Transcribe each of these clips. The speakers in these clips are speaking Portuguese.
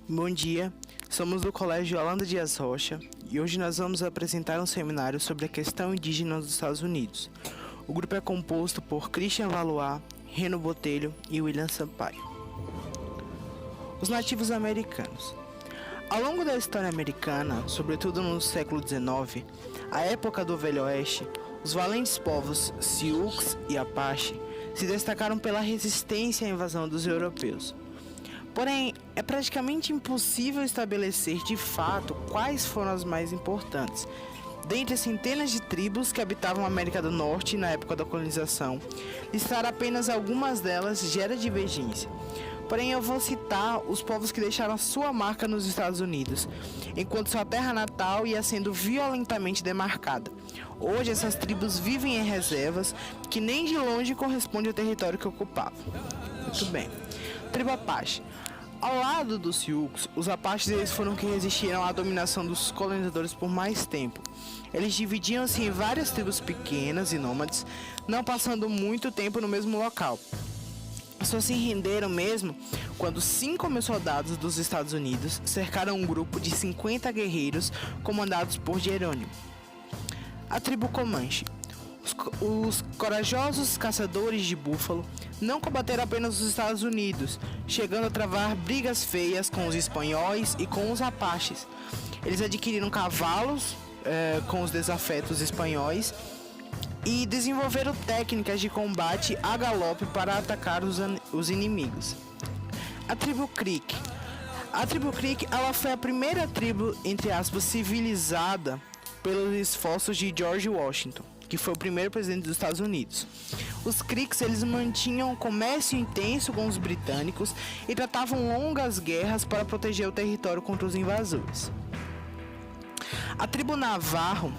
Bom dia, somos do Colégio Holanda Dias Rocha e hoje nós vamos apresentar um seminário sobre a questão indígena dos Estados Unidos. O grupo é composto por Christian Valois, Reno Botelho e William Sampaio. Os nativos americanos. Ao longo da história americana, sobretudo no século XIX, a época do Velho Oeste, os valentes povos Sioux e Apache se destacaram pela resistência à invasão dos europeus. Porém, é praticamente impossível estabelecer de fato quais foram as mais importantes. Dentre as centenas de tribos que habitavam a América do Norte na época da colonização, listar apenas algumas delas gera divergência. Porém, eu vou citar os povos que deixaram sua marca nos Estados Unidos, enquanto sua terra natal ia sendo violentamente demarcada. Hoje, essas tribos vivem em reservas que nem de longe correspondem ao território que ocupavam. Muito bem. Tribo Apache. Ao lado dos Sioux, os Apaches foram que resistiram à dominação dos colonizadores por mais tempo. Eles dividiam-se em várias tribos pequenas e nômades, não passando muito tempo no mesmo local. Só se renderam mesmo quando 5.000 soldados dos Estados Unidos cercaram um grupo de 50 guerreiros comandados por Jerônimo. A tribo Comanche. Os corajosos caçadores de búfalo não combateram apenas os Estados Unidos, chegando a travar brigas feias com os espanhóis e com os apaches. Eles adquiriram cavalos com os desafetos espanhóis e desenvolveram técnicas de combate a galope para atacar os inimigos. A tribo Creek. A tribo Creek ela foi a primeira tribo, entre aspas, civilizada pelos esforços de George Washington, que foi o primeiro presidente dos Estados Unidos. Os Creeks eles mantinham um comércio intenso com os britânicos e tratavam longas guerras para proteger o território contra os invasores. A tribo Navarro,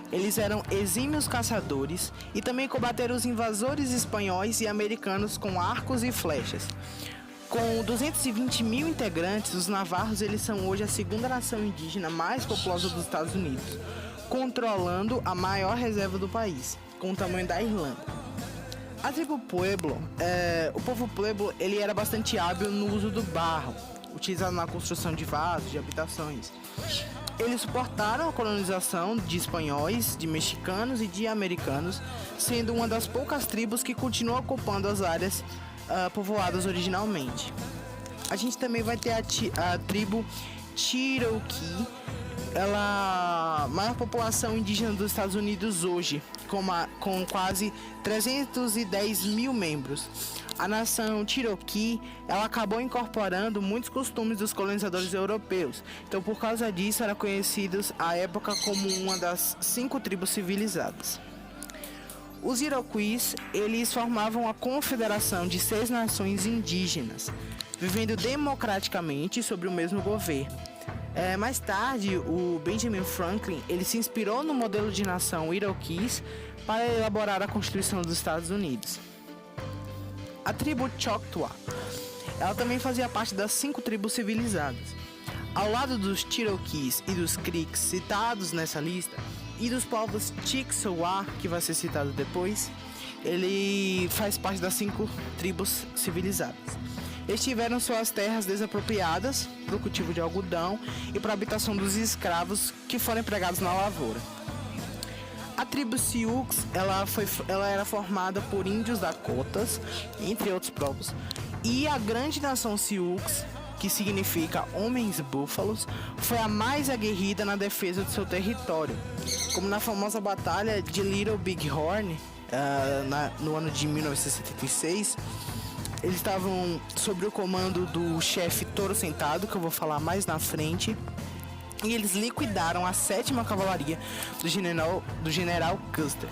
eles eram exímios caçadores e também combateram os invasores espanhóis e americanos com arcos e flechas. Com 220.000 integrantes, os navarros eles são hoje a segunda nação indígena mais populosa dos Estados Unidos, controlando a maior reserva do país, com o tamanho da Irlanda. A tribo Pueblo, o povo Pueblo ele era bastante hábil no uso do barro, utilizado na construção de vasos, de habitações. Eles suportaram a colonização de espanhóis, de mexicanos e de americanos, sendo uma das poucas tribos que continuam ocupando as áreas povoadas originalmente. A gente também vai ter a tribo Cherokee, ela a maior população indígena dos Estados Unidos hoje, com quase 310.000 membros. A nação Cherokee, ela acabou incorporando muitos costumes dos colonizadores europeus. Então, por causa disso, eram conhecidos à época como uma das 5 tribos civilizadas. Os Iroquois, eles formavam a confederação de 6 nações indígenas, vivendo democraticamente sobre o mesmo governo. Mais tarde, o Benjamin Franklin ele se inspirou no modelo de nação Iroquois para elaborar a Constituição dos Estados Unidos. A tribo Choctaw, ela também fazia parte das 5 tribos civilizadas. Ao lado dos Cherokees e dos Creeks citados nessa lista, e dos povos Chickasaw, que vai ser citado depois, ele faz parte das 5 tribos civilizadas. Eles tiveram suas terras desapropriadas para o cultivo de algodão e para a habitação dos escravos que foram empregados na lavoura. A tribo Sioux, ela era formada por índios Dakotas, entre outros povos, e a grande nação Sioux, que significa homens búfalos, foi a mais aguerrida na defesa do seu território, como na famosa batalha de Little Big Horn, no ano de 1976. Eles estavam sob o comando do chefe Touro Sentado, que eu vou falar mais na frente, e eles liquidaram a 7ª Cavalaria do general Custer.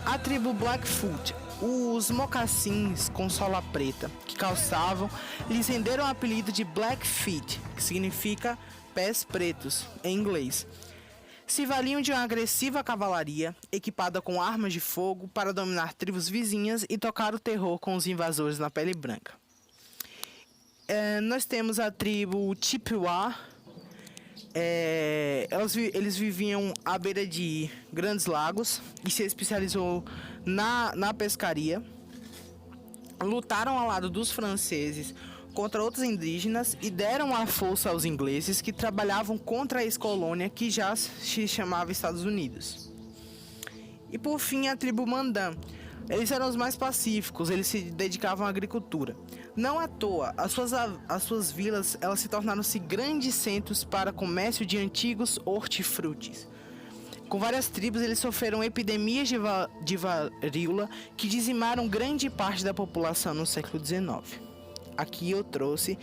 A tribo Blackfoot, os mocassins com sola preta que calçavam, lhes renderam o apelido de Blackfeet, que significa pés pretos em inglês. Se valiam de uma agressiva cavalaria equipada com armas de fogo para dominar tribos vizinhas e tocar o terror com os invasores na pele branca. Nós temos a tribo Chippewa. Eles viviam à beira de grandes lagos e se especializou na pescaria. Lutaram ao lado dos franceses contra outros indígenas e deram a força aos ingleses que trabalhavam contra a ex-colônia que já se chamava Estados Unidos. E por fim, a tribo Mandan. Eles eram os mais pacíficos, eles se dedicavam à agricultura. Não à toa, as suas vilas elas se tornaram-se grandes centros para comércio de antigos hortifrutis. Com várias tribos, eles sofreram epidemias de varíola que dizimaram grande parte da população no século XIX. Aqui eu trouxe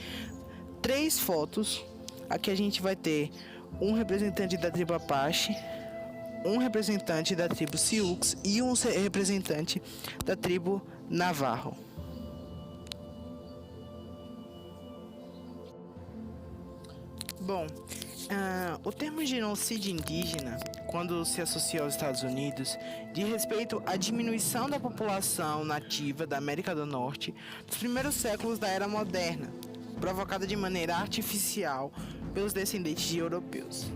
3 fotos. Aqui a gente vai ter um representante da tribo Apache, um representante da tribo Sioux e um representante da tribo Navajo. Bom, o termo genocídio indígena, quando se associa aos Estados Unidos, diz respeito à diminuição da população nativa da América do Norte nos primeiros séculos da Era Moderna, provocada de maneira artificial pelos descendentes de europeus.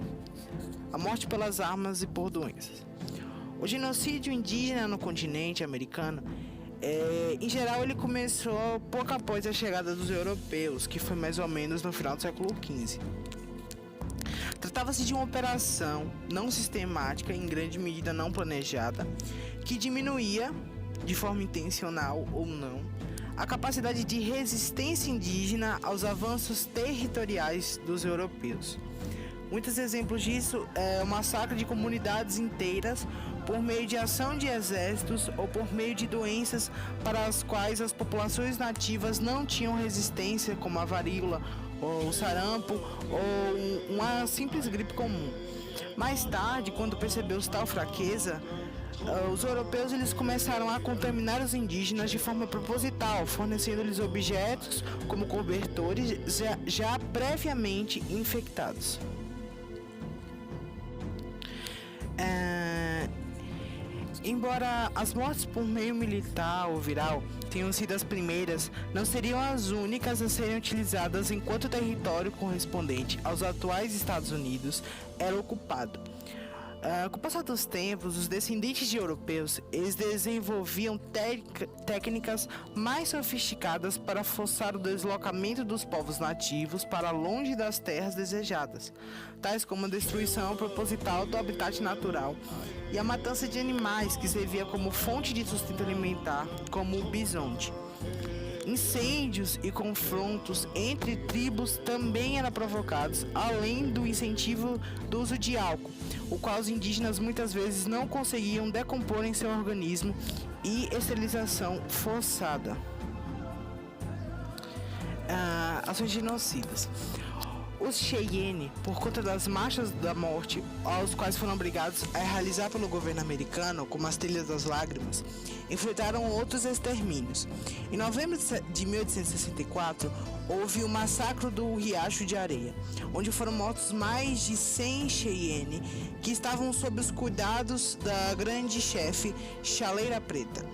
A morte pelas armas e por doenças. O genocídio indígena no continente americano, em geral, ele começou pouco após a chegada dos europeus, que foi mais ou menos no final do século XV. Tratava-se de uma operação não sistemática e em grande medida não planejada, que diminuía, de forma intencional ou não, a capacidade de resistência indígena aos avanços territoriais dos europeus. Muitos exemplos disso é o massacre de comunidades inteiras por meio de ação de exércitos ou por meio de doenças para as quais as populações nativas não tinham resistência, como a varíola, ou o sarampo, ou uma simples gripe comum. Mais tarde, quando percebeu-se tal fraqueza, os europeus eles começaram a contaminar os indígenas de forma proposital, fornecendo-lhes objetos como cobertores já previamente infectados. Embora as mortes por meio militar ou viral tenham sido as primeiras, não seriam as únicas a serem utilizadas enquanto o território correspondente aos atuais Estados Unidos era ocupado. Com o passar dos tempos, os descendentes de europeus eles desenvolviam técnicas mais sofisticadas para forçar o deslocamento dos povos nativos para longe das terras desejadas, tais como a destruição proposital do habitat natural e a matança de animais que servia como fonte de sustento alimentar, como o bisonte. Incêndios e confrontos entre tribos também eram provocados, além do incentivo do uso de álcool, o qual os indígenas muitas vezes não conseguiam decompor em seu organismo, e esterilização forçada. Ações genocidas. Os Cheyenne, por conta das marchas da morte, aos quais foram obrigados a realizar pelo governo americano, como as Trilhas das Lágrimas, enfrentaram outros extermínios. Em novembro de 1864, houve o massacre do Riacho de Areia, onde foram mortos mais de 100 Cheyenne, que estavam sob os cuidados da grande chefe Chaleira Preta.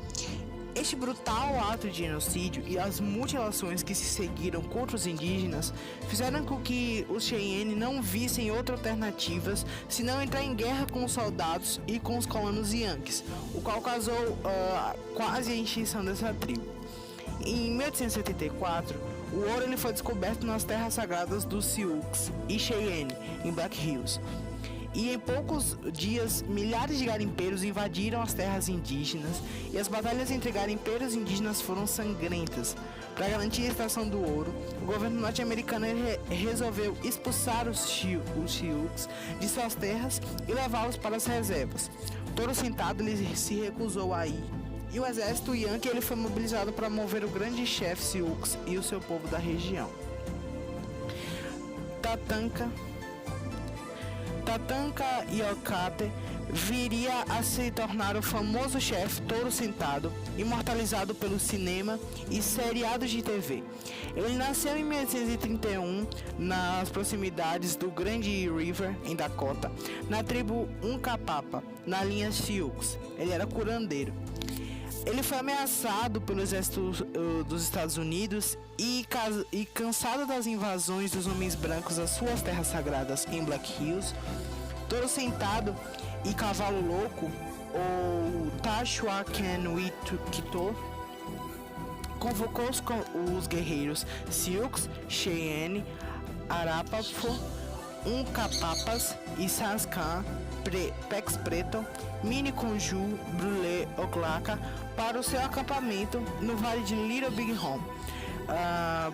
Este brutal ato de genocídio e as mutilações que se seguiram contra os indígenas fizeram com que os Cheyenne não vissem outras alternativas senão entrar em guerra com os soldados e com os colonos Yankees, o qual causou quase a extinção dessa tribo. Em 1874, o ouro ele foi descoberto nas terras sagradas dos Sioux e Cheyenne, em Black Hills. E em poucos dias, milhares de garimpeiros invadiram as terras indígenas e as batalhas entre garimpeiros e indígenas foram sangrentas. Para garantir a extração do ouro, o governo norte-americano resolveu expulsar os Sioux de suas terras e levá-los para as reservas. Toro Sentado ele se recusou a ir, e o exército Yankee ele foi mobilizado para mover o grande chefe Sioux e o seu povo da região. Tatanka Iocat viria a se tornar o famoso chefe Toro Sentado, imortalizado pelo cinema e seriados de TV. Ele nasceu em 1831 nas proximidades do Grande River, em Dakota, na tribo Uncapapa, na linha Sioux. Ele era curandeiro. Ele foi ameaçado pelo exército dos Estados Unidos e cansado das invasões dos homens brancos às suas terras sagradas em Black Hills, Toro Sentado e Cavalo Louco, ou Tashuakenwitukito, convocou os guerreiros Sioux, Cheyenne, Arapaho, Uncapapas e Sanscan, Pex Preto, Mini Conju, Brulé, Oclaca para o seu acampamento no vale de Little Big Horn,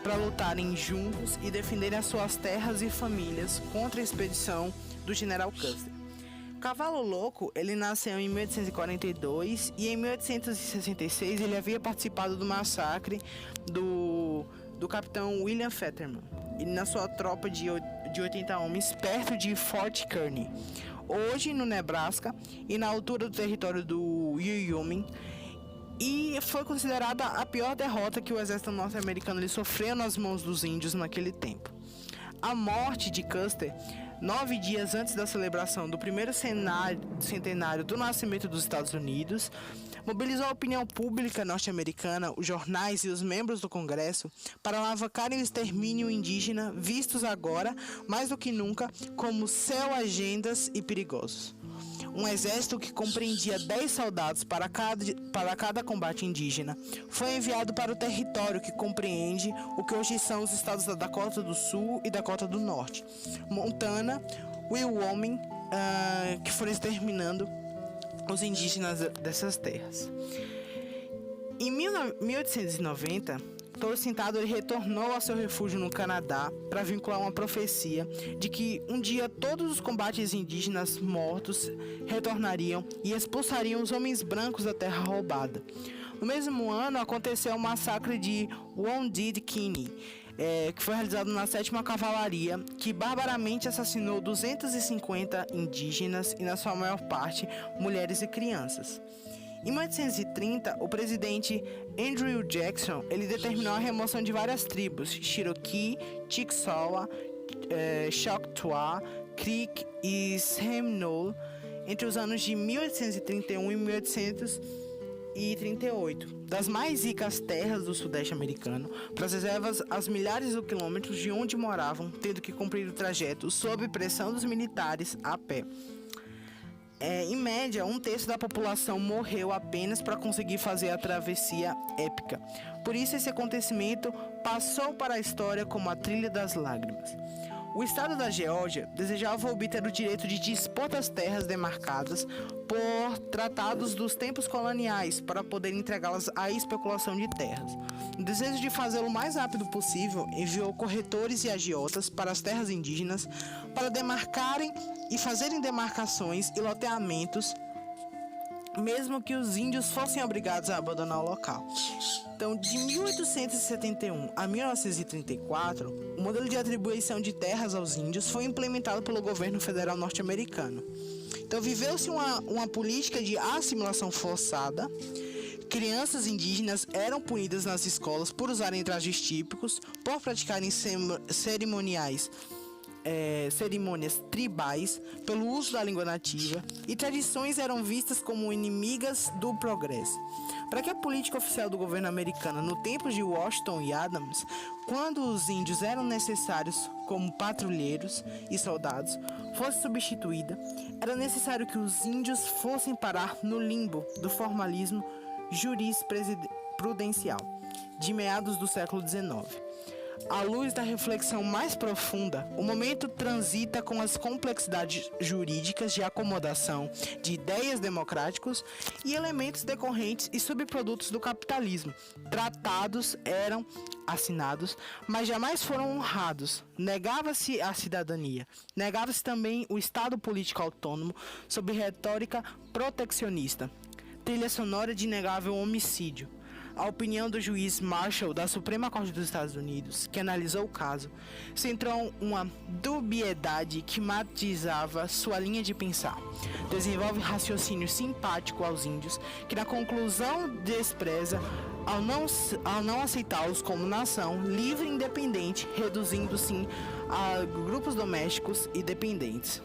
para lutarem juntos e defenderem as suas terras e famílias contra a expedição do General Custer. Cavalo Louco, ele nasceu em 1842 e em 1866 ele havia participado do massacre do capitão William Fetterman e na sua tropa de 80 homens perto de Fort Kearny, hoje no Nebraska e na altura do território do Wyoming, e foi considerada a pior derrota que o exército norte-americano sofreu nas mãos dos índios naquele tempo. A morte de Custer, 9 dias antes da celebração do primeiro centenário do nascimento dos Estados Unidos, mobilizou a opinião pública norte-americana, os jornais e os membros do Congresso para alavancarem o extermínio indígena, vistos agora, mais do que nunca, como agendas e perigosos. Um exército que compreendia 10 soldados para cada combate indígena foi enviado para o território que compreende o que hoje são os estados da Dakota do Sul e Dakota do Norte, Montana, Wyoming, que foram exterminando os indígenas dessas terras. Em 1890, Torres Sentado ele retornou ao seu refúgio no Canadá para vincular uma profecia de que um dia todos os combates indígenas mortos retornariam e expulsariam os homens brancos da terra roubada. No mesmo ano aconteceu o massacre de Wounded Knee, que foi realizado na 7ª Cavalaria, que barbaramente assassinou 250 indígenas e na sua maior parte mulheres e crianças. Em 1830, o presidente Andrew Jackson ele determinou a remoção de várias tribos, Cherokee, Chickasaw, Choctaw, Creek e Seminole, entre os anos de 1831 e 1838, das mais ricas terras do sudeste americano para as reservas às milhares de quilômetros de onde moravam, tendo que cumprir o trajeto sob pressão dos militares a pé. Em média, 1/3 da população morreu apenas para conseguir fazer a travessia épica. Por isso, esse acontecimento passou para a história como a Trilha das Lágrimas. O estado da Geórgia desejava obter o direito de dispor das terras demarcadas por tratados dos tempos coloniais para poder entregá-las à especulação de terras. No desejo de fazê-lo o mais rápido possível, enviou corretores e agiotas para as terras indígenas para demarcarem e fazerem demarcações e loteamentos, mesmo que os índios fossem obrigados a abandonar o local. Então, de 1871 a 1934, o modelo de atribuição de terras aos índios foi implementado pelo governo federal norte-americano. Então, viveu-se uma política de assimilação forçada. Crianças indígenas eram punidas nas escolas por usarem trajes típicos, por praticarem cerimônias tribais, pelo uso da língua nativa, e tradições eram vistas como inimigas do progresso. Para que a política oficial do governo americano no tempo de Washington e Adams, quando os índios eram necessários como patrulheiros e soldados, fosse substituída, era necessário que os índios fossem parar no limbo do formalismo jurisprudencial de meados do século XIX. À luz da reflexão mais profunda, o momento transita com as complexidades jurídicas de acomodação de ideias democráticos e elementos decorrentes e subprodutos do capitalismo. Tratados eram assinados, mas jamais foram honrados. Negava-se a cidadania. Negava-se também o Estado político autônomo sob retórica proteccionista. Trilha sonora de inegável homicídio. A opinião do juiz Marshall da Suprema Corte dos Estados Unidos, que analisou o caso, centrou uma dubiedade que matizava sua linha de pensar. Desenvolve raciocínio simpático aos índios, que na conclusão despreza ao não aceitá-los como nação livre e independente, reduzindo-se a grupos domésticos e dependentes.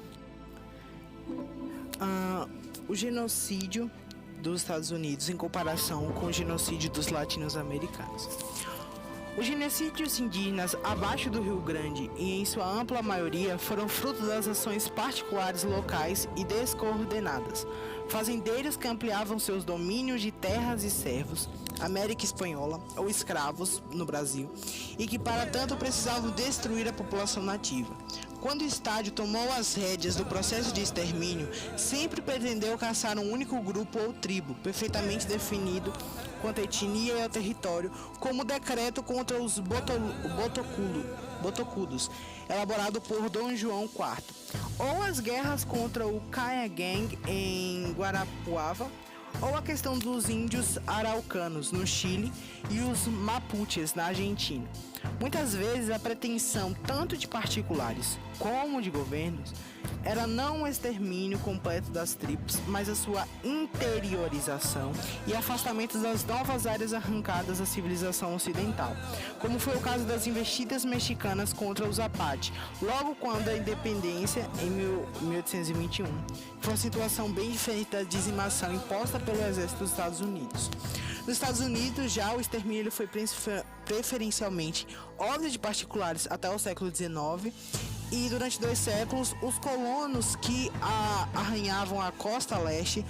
O genocídio dos Estados Unidos em comparação com o genocídio dos latino-americanos. Os genocídios indígenas abaixo do Rio Grande e em sua ampla maioria foram fruto das ações particulares locais e descoordenadas. fazendeiros que ampliavam seus domínios de terras e servos, América Espanhola, ou escravos no Brasil, e que para tanto precisavam destruir a população nativa. Quando o Estado tomou as rédeas do processo de extermínio, sempre pretendeu caçar um único grupo ou tribo, perfeitamente definido quanto à etnia e ao território, como o decreto contra os botocudos, elaborado por Dom João IV, ou as guerras contra o Caia Gang em Guarapuava, ou a questão dos índios araucanos no Chile e os mapuches na Argentina. Muitas vezes a pretensão tanto de particulares como de governos era não o extermínio completo das tribos, mas a sua interiorização e afastamento das novas áreas arrancadas da civilização ocidental, como foi o caso das investidas mexicanas contra os Apache, logo quando a independência, em 1821, foi uma situação bem diferente da dizimação imposta pelo exército dos Estados Unidos. Nos Estados Unidos, já o extermínio foi preferencialmente obra de particulares até o século XIX, e durante 2 séculos, os colonos que arranhavam a costa leste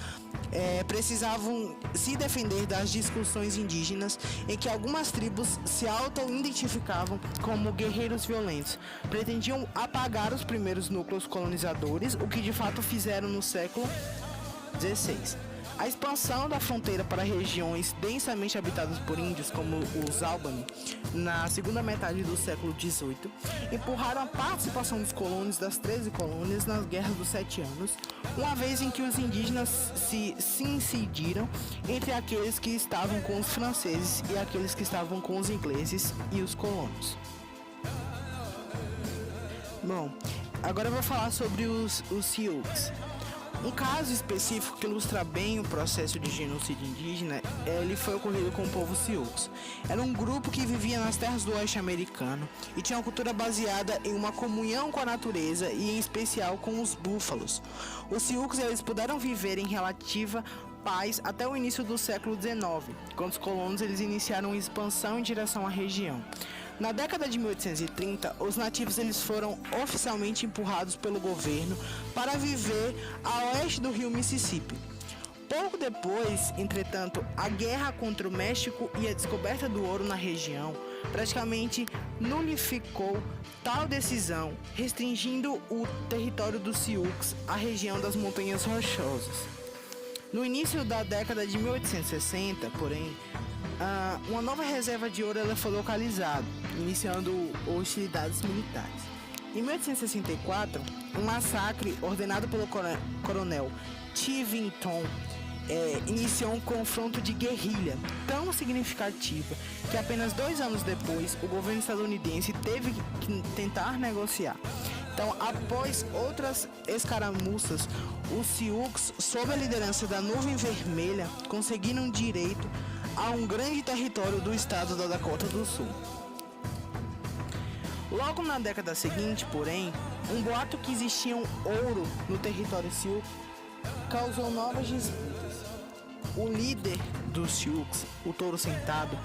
precisavam se defender das discussões indígenas, em que algumas tribos se auto-identificavam como guerreiros violentos. Pretendiam apagar os primeiros núcleos colonizadores, o que de fato fizeram no século XVI. A expansão da fronteira para regiões densamente habitadas por índios, como os Albany, na segunda metade do século XVIII, empurraram a participação dos colonos das 13 colônias nas guerras dos 7 anos, uma vez em que os indígenas se incidiram entre aqueles que estavam com os franceses e aqueles que estavam com os ingleses e os colonos. Bom, agora eu vou falar sobre os Sioux. Um caso específico que ilustra bem o processo de genocídio indígena, ele foi ocorrido com o povo Sioux. Era um grupo que vivia nas terras do oeste americano e tinha uma cultura baseada em uma comunhão com a natureza e em especial com os búfalos. Os Sioux eles puderam viver em relativa paz até o início do século XIX, quando os colonos eles iniciaram expansão em direção à região. Na década de 1830, os nativos eles foram oficialmente empurrados pelo governo para viver a oeste do rio Mississippi. Pouco depois, entretanto, a guerra contra o México e a descoberta do ouro na região praticamente nulificou tal decisão, restringindo o território dos Sioux à região das Montanhas Rochosas. No início da década de 1860, porém, uma nova reserva de ouro ela foi localizada, iniciando hostilidades militares. Em 1864, um massacre ordenado pelo coronel Chivington iniciou um confronto de guerrilha tão significativa que apenas 2 anos depois o governo estadunidense teve que tentar negociar. Então, após outras escaramuças, os Sioux, sob a liderança da Nuvem Vermelha, conseguiram direito a um grande território do estado da Dakota do Sul. Logo na década seguinte, porém, um boato que existia um ouro no território Sioux causou novas disputas. O líder dos Sioux, o Touro Sentado,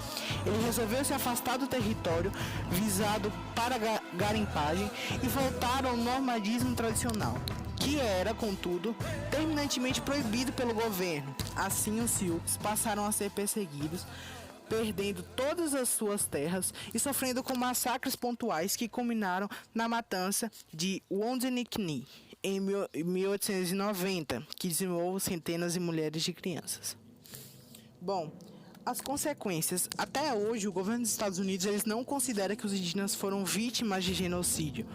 ele resolveu se afastar do território visado para garimpagem e voltar ao nomadismo tradicional, que era, contudo, terminantemente proibido pelo governo. Assim, os Sioux passaram a ser perseguidos, perdendo todas as suas terras e sofrendo com massacres pontuais que culminaram na matança de Wounded Knee em 1890, que dizimou centenas de mulheres e crianças. Bom, as consequências. Até hoje, o governo dos Estados Unidos eles não considera que os indígenas foram vítimas de genocídio.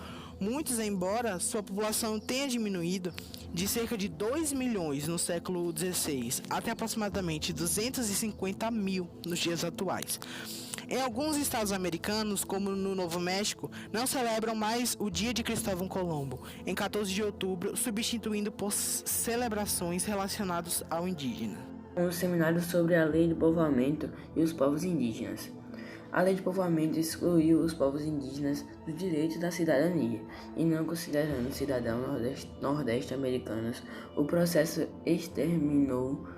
Muitos, embora sua população tenha diminuído de cerca de 2 milhões no século XVI até aproximadamente 250 mil nos dias atuais. Em alguns estados americanos, como no Novo México, não celebram mais o Dia de Cristóvão Colombo, em 14 de outubro, substituindo por celebrações relacionadas ao indígena. Um seminário sobre a lei de povoamento e os povos indígenas. A lei de povoamento excluiu os povos indígenas do direito da cidadania e não considerando cidadãos nordeste-americanos. O processo exterminou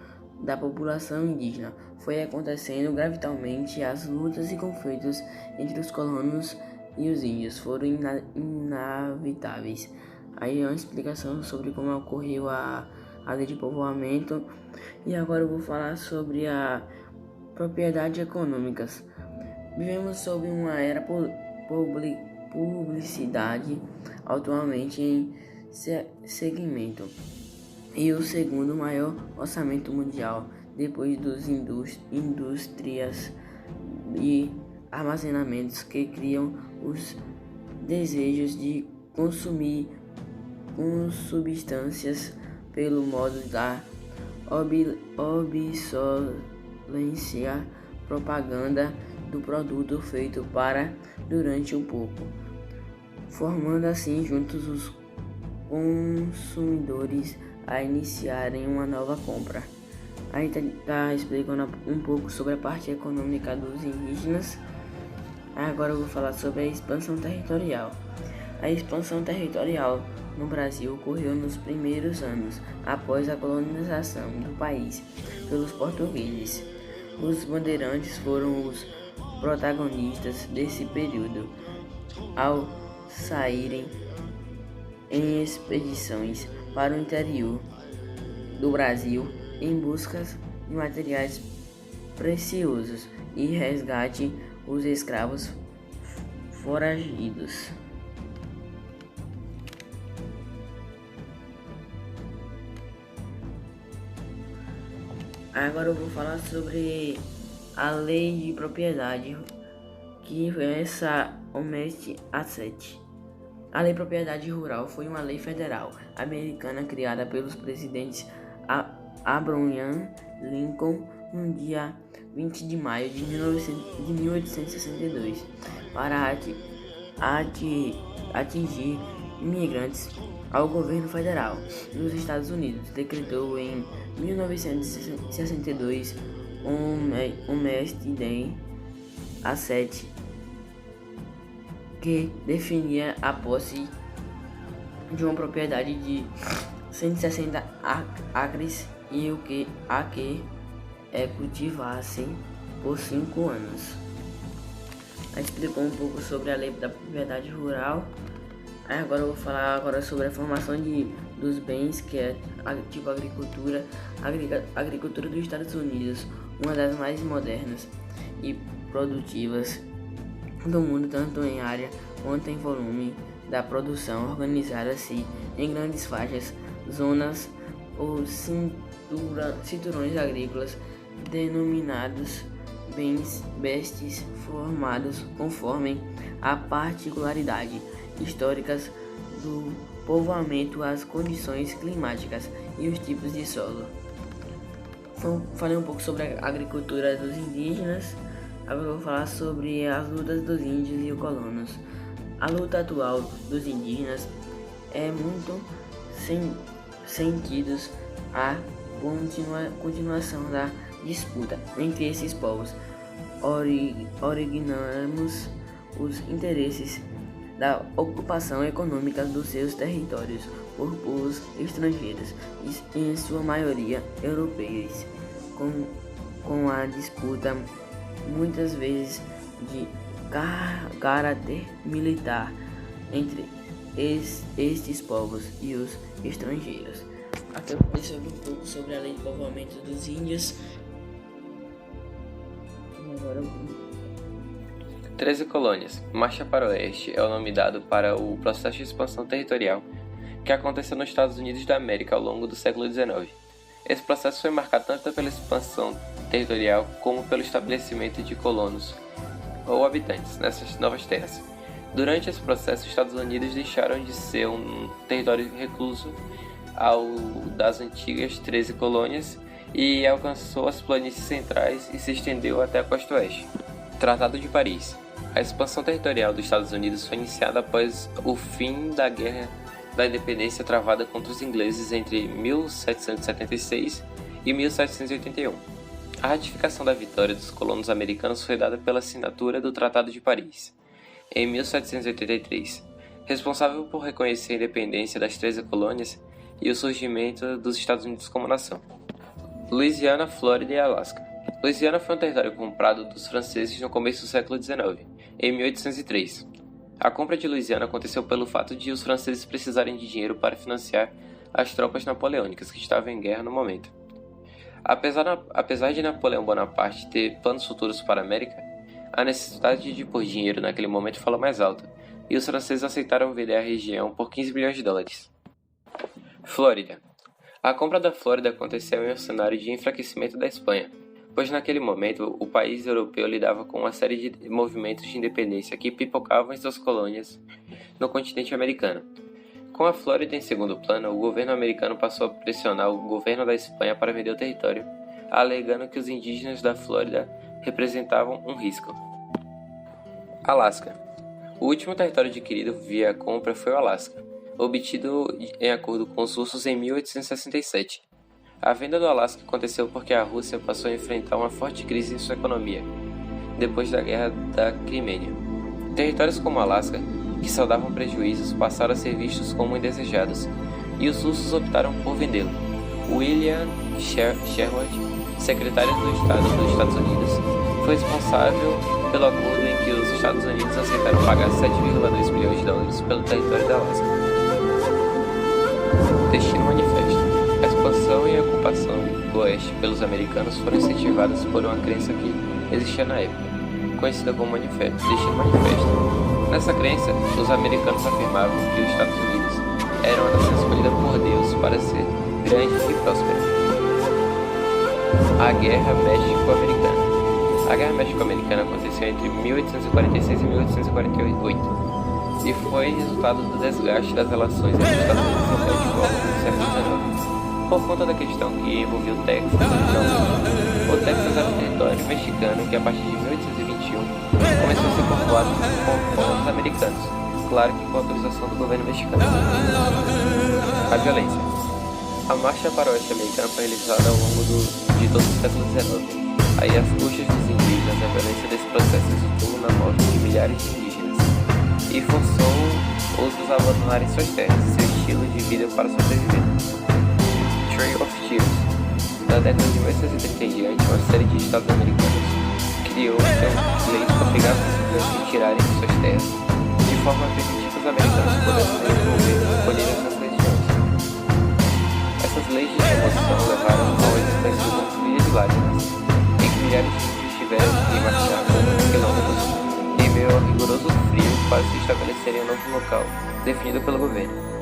da população indígena foi acontecendo gradualmente. As lutas e conflitos entre os colonos e os índios foram inevitáveis. Aí é uma explicação sobre como ocorreu a a lei de povoamento. E agora eu vou falar sobre a propriedade econômicas. Vivemos sob uma era publicidade atualmente em segmento e o segundo maior orçamento mundial depois dos indústrias e armazenamentos que criam os desejos de consumir com substâncias pelo modo da obsolescência, propaganda do produto feito para durante um pouco, formando assim juntos os consumidores a iniciarem uma nova compra. Aí tá explicando um pouco sobre a parte econômica dos indígenas. Agora eu vou falar sobre a expansão territorial. A expansão territorial no Brasil ocorreu nos primeiros anos após a colonização do país pelos portugueses. Os bandeirantes foram os protagonistas desse período, ao saírem em expedições para o interior do Brasil em busca de materiais preciosos e resgate os escravos foragidos. Agora eu vou falar sobre a lei de propriedade, que é essa Omest Asset. A Lei de Propriedade Rural foi uma lei federal americana criada pelos presidentes Abraham Lincoln no dia 20 de maio de 1862 para atingir imigrantes. Ao governo federal dos Estados Unidos decretou em 1962 Omest Asset, que definia a posse de uma propriedade de 160 acres e o que cultivassem por 5 anos. Explicou um pouco sobre a lei da propriedade rural. Agora eu vou falar sobre a formação dos bens, que é tipo agricultura. A agricultura dos Estados Unidos, uma das mais modernas e produtivas do mundo, tanto em área quanto em volume da produção, organizada-se em grandes faixas, zonas ou cinturões agrícolas, denominados bestes, formados conforme a particularidade históricas do povoamento, as condições climáticas e os tipos de solo. Falei um pouco sobre a agricultura dos indígenas. Agora eu vou falar sobre as lutas dos índios e os colonos. A luta atual dos indígenas é muito sentidos a continuação da disputa entre esses povos, originamos os interesses da ocupação econômica dos seus territórios por povos estrangeiros, em sua maioria europeus, com a disputa muitas vezes de caráter militar entre estes povos e os estrangeiros. Aqui eu falei sobre um pouco sobre a lei de povoamento dos índios. Agora 13 colônias. Marcha para o Oeste é o nome dado para o processo de expansão territorial que aconteceu nos Estados Unidos da América ao longo do século XIX. Esse processo foi marcado tanto pela expansão territorial como pelo estabelecimento de colonos ou habitantes nessas novas terras. Durante esse processo, os Estados Unidos deixaram de ser um território recluso ao das antigas 13 colônias e alcançou as planícies centrais e se estendeu até a costa oeste. Tratado de Paris. A expansão territorial dos Estados Unidos foi iniciada após o fim da Guerra da Independência travada contra os ingleses entre 1776 e 1781. A ratificação da vitória dos colonos americanos foi dada pela assinatura do Tratado de Paris, em 1783, responsável por reconhecer a independência das 13 colônias e o surgimento dos Estados Unidos como nação. Louisiana, Flórida e Alasca. Louisiana foi um território comprado dos franceses no começo do século XIX, em 1803. A compra de Louisiana aconteceu pelo fato de os franceses precisarem de dinheiro para financiar as tropas napoleônicas que estavam em guerra no momento. Apesar de Napoleão Bonaparte ter planos futuros para a América, a necessidade de pôr dinheiro naquele momento falou mais alto, e os franceses aceitaram vender a região por 15 milhões de dólares. Flórida. A compra da Flórida aconteceu em um cenário de enfraquecimento da Espanha, pois naquele momento o país europeu lidava com uma série de movimentos de independência que pipocavam em suas colônias no continente americano. Com a Flórida em segundo plano, o governo americano passou a pressionar o governo da Espanha para vender o território, alegando que os indígenas da Flórida representavam um risco. Alasca. O último território adquirido via compra foi o Alasca, obtido em acordo com os russos em 1867. A venda do Alasca aconteceu porque a Rússia passou a enfrentar uma forte crise em sua economia, depois da Guerra da Crimeia. Territórios como o Alasca, que só davam prejuízos, passaram a ser vistos como indesejados, e os russos optaram por vendê-lo. William Sherwood, secretário do Estado dos Estados Unidos, foi responsável pelo acordo em que os Estados Unidos aceitaram pagar 7,2 milhões de dólares pelo território da Alasca. Destino Manifesto. A expansão e a ocupação do Oeste pelos americanos foram incentivadas por uma crença que existia na época, conhecida como Destino Manifesto. Nessa crença, os americanos afirmavam que os Estados Unidos eram a nação escolhida por Deus para ser grande e próspera. A Guerra México-Americana. A Guerra México-Americana aconteceu entre 1846 e 1848 e foi resultado do desgaste das relações entre os Estados Unidos e o México ao longo do século XIX. Por conta da questão que envolvia o Texas, o Texas era um território mexicano que a partir de 1821 começou a ser povoado por colonos americanos, claro que com autorização do governo mexicano. A violência. A marcha para o oeste americano foi realizada ao longo de todo o século XIX. Aí as custas dos indígenas, a violência desse processo resultou na morte de milhares de indígenas e forçou outros a abandonarem suas terras e seu estilo de vida para sobreviver. Trail of Tears. Da década de 1930 em diante, uma série de estados americanos criou leis que obrigavam os imigrantes a retirarem de suas terras, de forma a permitir que os americanos pudessem desenvolver e colher essas regiões. Essas leis de remoção levaram ao existência de trilhas de lágrimas, em que milhares de índios tiveram que marchar muitos quilômetros em meio ao rigoroso frio para se estabelecerem em um novo local, definido pelo governo.